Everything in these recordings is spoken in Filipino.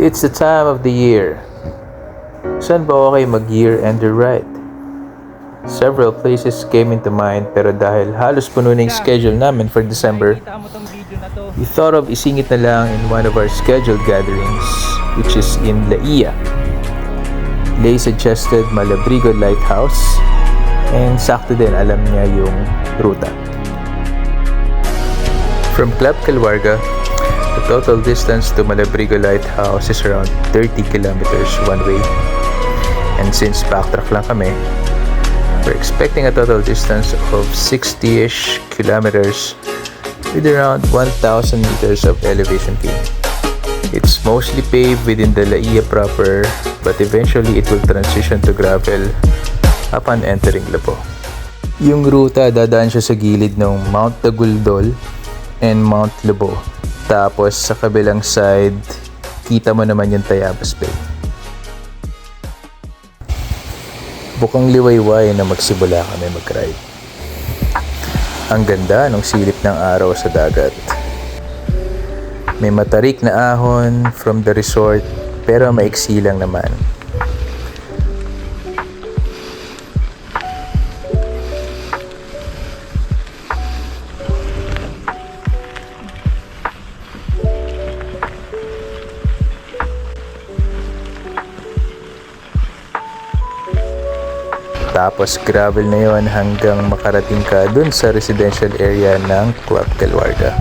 It's the time of the year. Saan ba okay mag-year-ender ride? Several places came into mind pero dahil halos puno na yung schedule namin for December, we thought of isingit na lang in one of our scheduled gatherings, which is in La Ia. Lay suggested Malabrigo Lighthouse and sakto din alam niya yung ruta. From Club Calwarga, the total distance to Malabrigo Lighthouse is around 30 kilometers one way. And since backtrack lang kami, we're expecting a total distance of 60-ish kilometers with around 1,000 meters of elevation gain. It's mostly paved within the La Ia proper, but eventually it will transition to gravel upon entering Labo. Yung ruta, dadaan siya sa gilid ng Mount Taguldol and Mount Labo. Tapos sa kabilang side, kita mo naman yung Tayabas Bay. Bukang liwayway na magsimula kami mag-ride. Ang ganda ng silip ng araw sa dagat. May matarik na ahon from the resort pero maiksi lang naman. Tapos gravel na yon hanggang makarating ka dun sa residential area ng Club Calwarga.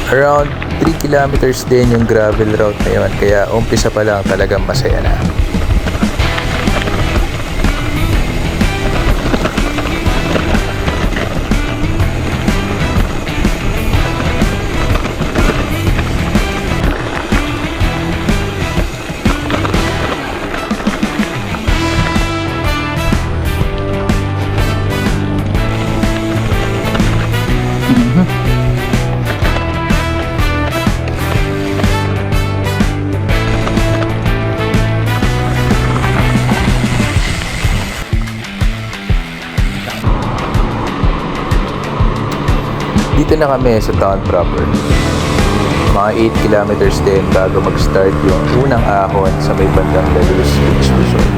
Around 3 kilometers din yung gravel route na yun, kaya umpisa pa lang talagang masaya na. Dito na kami sa town proper. Mga 8 kilometers din bago mag-start yung unang ahon sa may bandang La Luz Beach Resort.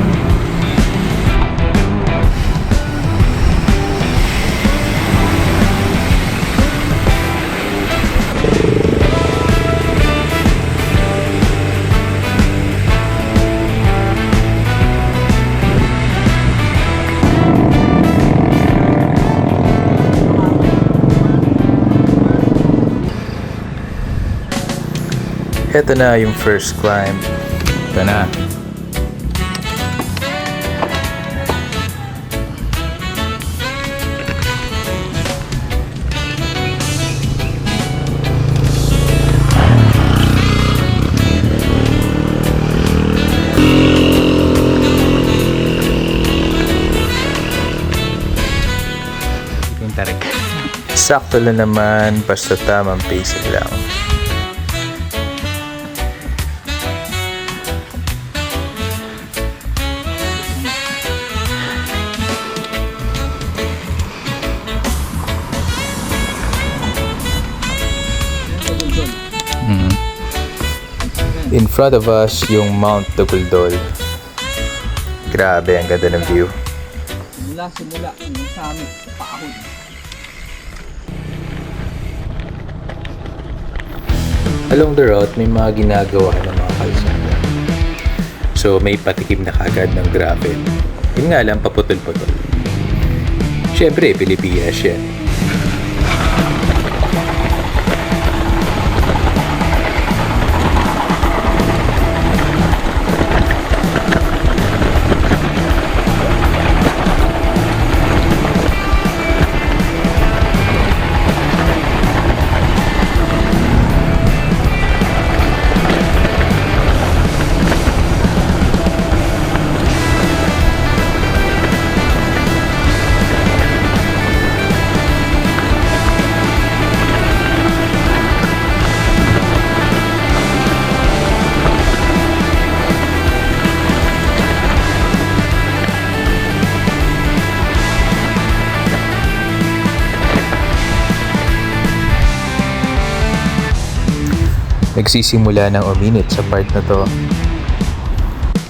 Ito na yung first climb. Ito na. Sakto lang naman, basta tamang pacing lang. In front of us, yung Mount Taguldol. Grabe, ang ganda ng view. Simula sa amin, paahon. Along the route, may mga ginagawa ng mga kalsada. So, may patikim na kagad ng gravel. Yun nga lang, paputol-putol. Siyempre, Pilipinas yan. nagsisimula ng uminit sa part na to.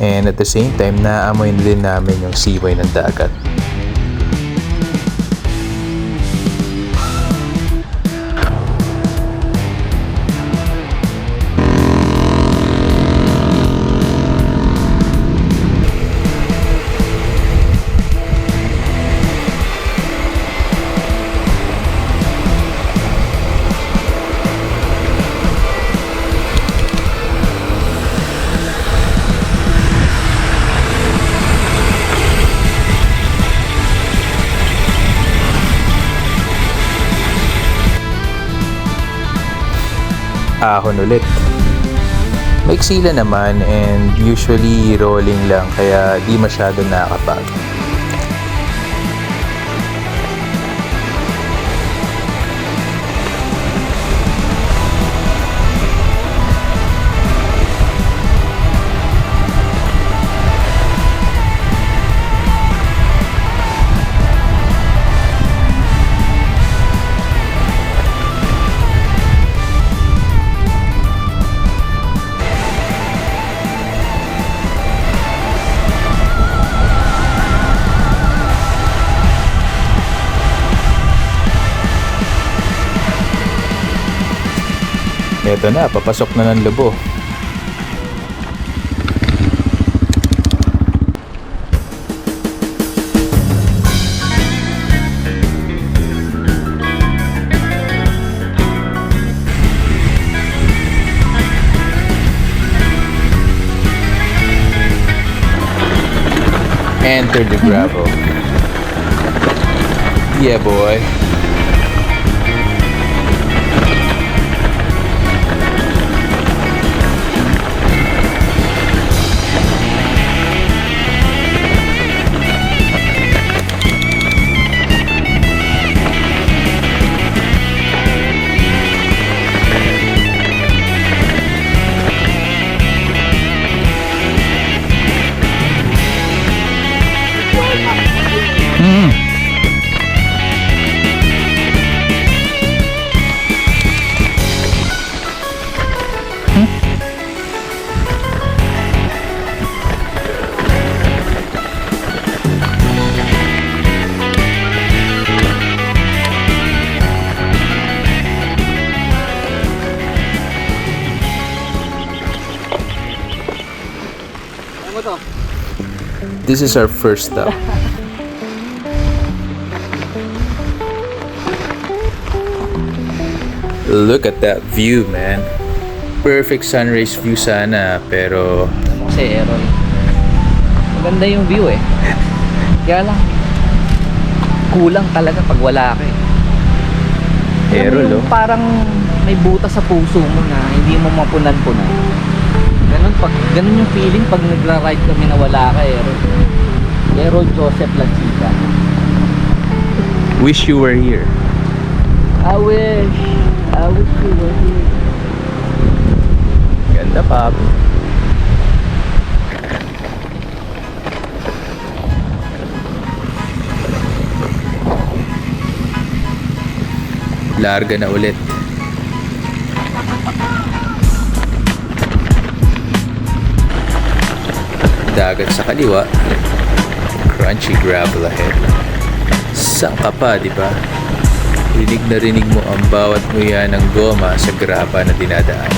And at the same time, naaamoy na din namin yung siway ng dagat. Ahon ulit. Maiksila naman and usually rolling lang kaya di masyado nakakapagod. Eto na, papasok na ng Lobo. Enter the gravel. Yeah, boy. Ano to? This is our first stop. Look at that view, man. Perfect sunrise view sana, pero Kasi Aaron, maganda yung view eh. Kaya lang, kulang talaga pag wala ka eh. Ero, Alam mo yung lo. parang may butas sa puso mo na hindi mo mapunan-punan. Ganun yung feeling pag nagra-ride kami na wala ka Aaron. Aaron Joseph Lachica. Wish you were here. I wish you were here. Ganda, pap. Larga na ulit. Dagat sa kaliwa. Crunchy gravel ahead. Saan ka pa, di ba? Rinig na rinig mo ang bawat nguya ng goma sa graba na dinadaan.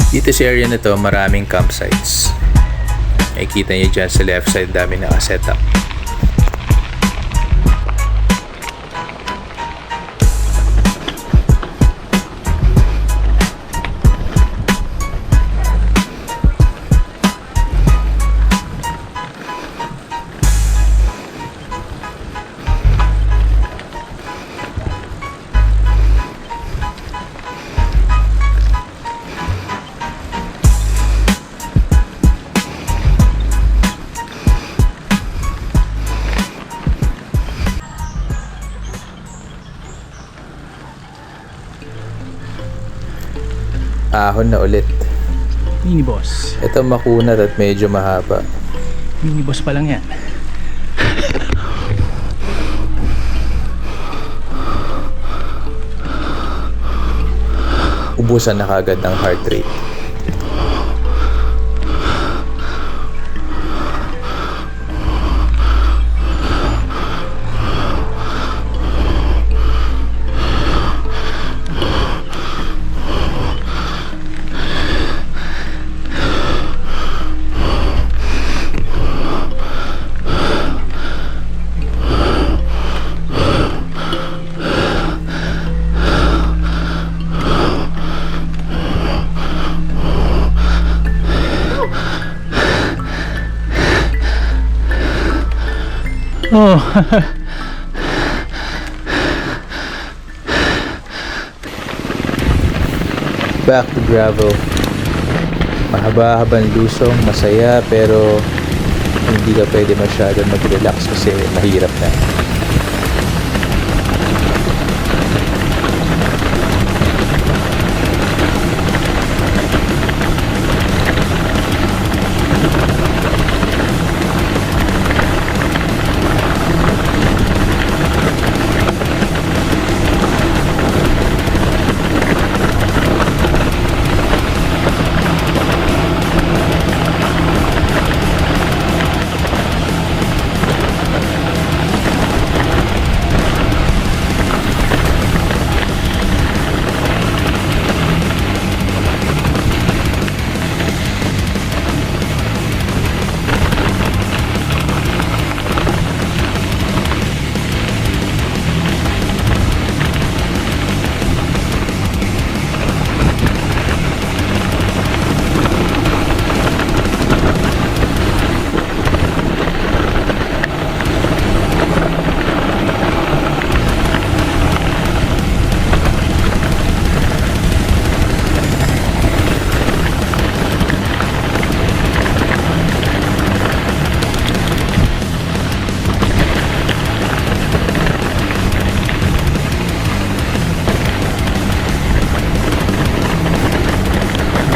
Dito sa area na to, maraming campsites. Nakikita nyo dyan sa left side, dami nakasetup. ahon na ulit. Minibus. Ito makunat at medyo mahaba. Minibus pa lang yan. Ubusan na kagad ng heart rate. Oh. Back to gravel. Mahaba-habang lusong, masaya, pero hindi ka pwede masyadong mag-relax kasi mahirap na.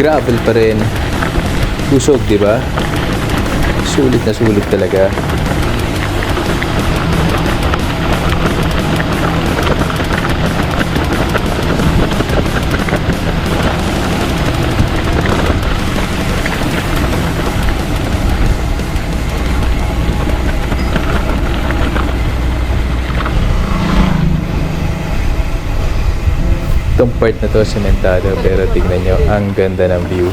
Gravel pa rin. Usog, di ba? Sulit na sulit talaga. Itong part na to sementado, pero tignan nyo, ang ganda ng view.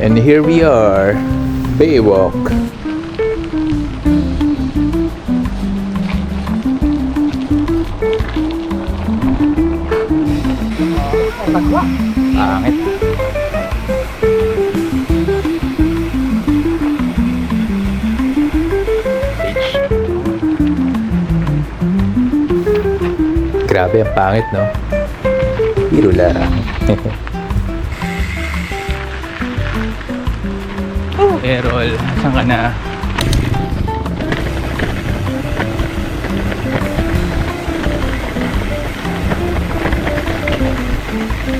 And here we are, Baywalk. Pangit. Grabe, ang pangit, no? Biro lang. Errol, saan ka na?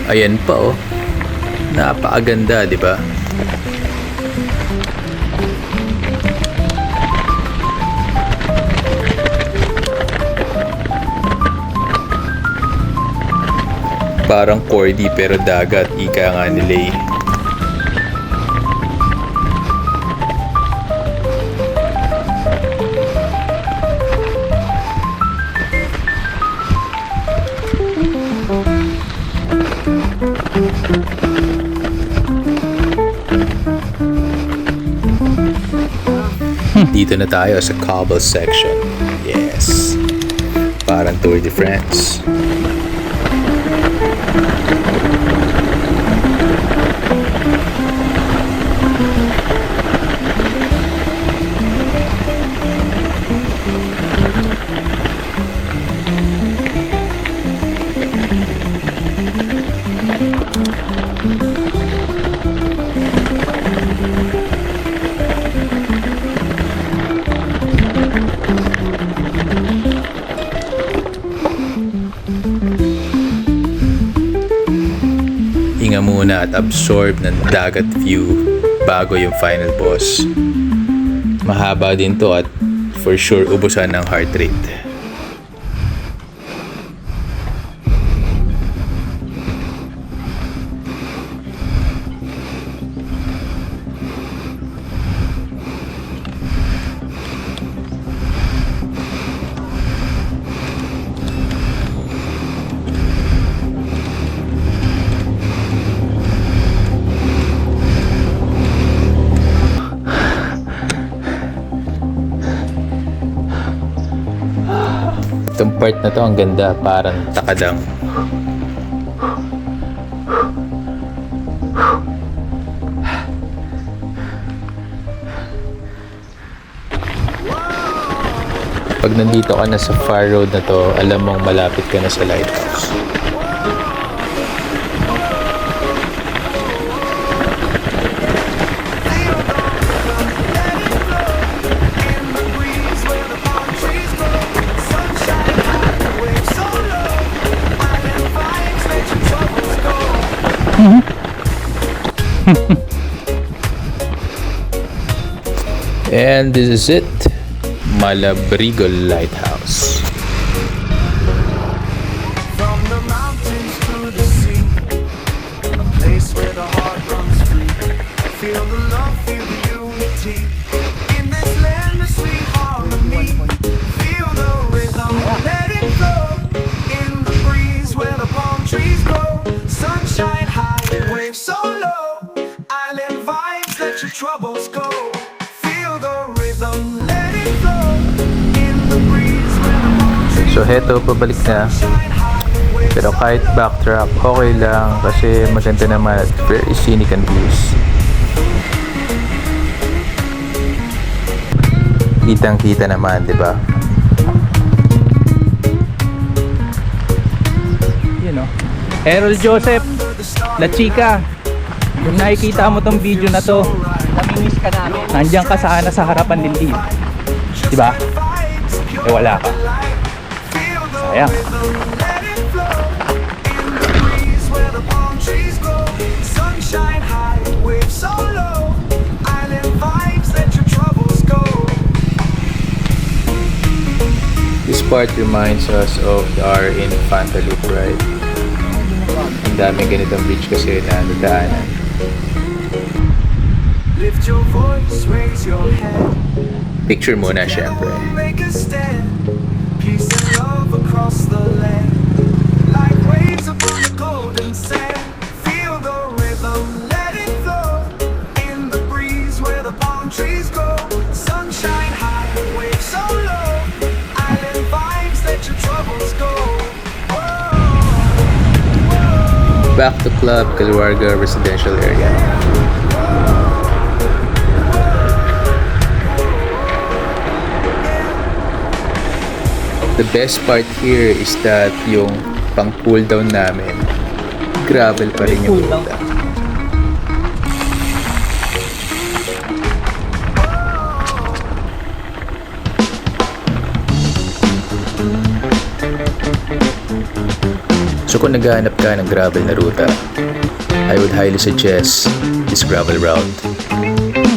Ayan pa, oh. Napakaganda, di ba? Parang cordy pero dagat, ika nga nila eh. Dito na tayo sa cobble section. Yes. Parang Tour de France. Hinga muna at absorb ng dagat view bago yung final boss. Mahaba din to at for sure ubusan ng heart rate. Itong part na to ang ganda, parang takadang. Pag nandito ka na sa far road na to, alam mong malapit ka na sa lighthouse. And this is it, Malabrigo Lighthouse. From the mountains to the sea, a place where the heart runs free. Feel the love, feel the unity. In this land of sweet harmony. Feel the rhythm, let it flow. In the breeze where the palm trees grow. Sunshine high, waves so low. Island vibes, let your troubles go. Feel the rhythm, let it flow. In the breeze where the palm trees So heto, pabalik na. Pero kahit backtrack, okay lang kasi maganda naman at very scenic and views. Kitang-kita naman, di ba? Yun o. Errol Joseph, La Chica. Kung nakikita mo tong video na to, Namimiss ka namin. nandiyan ka sana sa harapan din dito. Diba? Eh wala ka. Sayang. Sunshine high, waves so low. Island vibes, let your troubles go. This part reminds us of our Infanta Loop ride. Ang daming ganitong beach kasi na nadaanan. Lift your voice, raise your hand. Picture muna syempre. Make a stand. Peace and love across the land. Like waves upon the golden sand. Feel the rhythm, let it flow. In the breeze where the palm trees grow. Sunshine high, waves so low. Island vibes, let your troubles go. Back to Club Caluarga residential area. The best part here is that yung pang cool down namin, gravel pa rin yung Cool down. ruta. So kung naghahanap ka ng gravel na ruta, I would highly suggest this gravel route.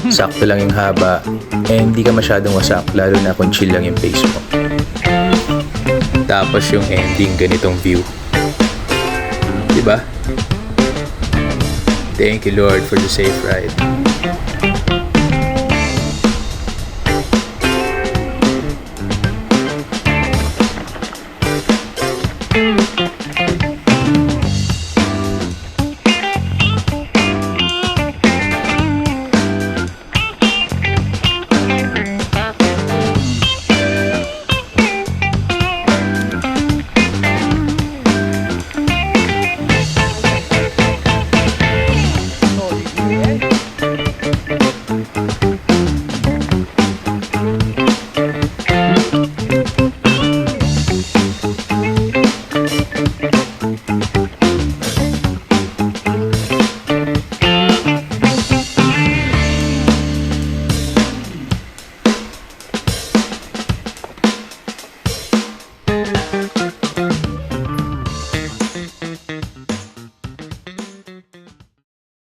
Sakto lang yung haba, eh hindi ka masyadong wasak, lalo na kung chill lang yung pace mo. Tapos yung ending, ganitong view. Diba? Thank you Lord for the safe ride.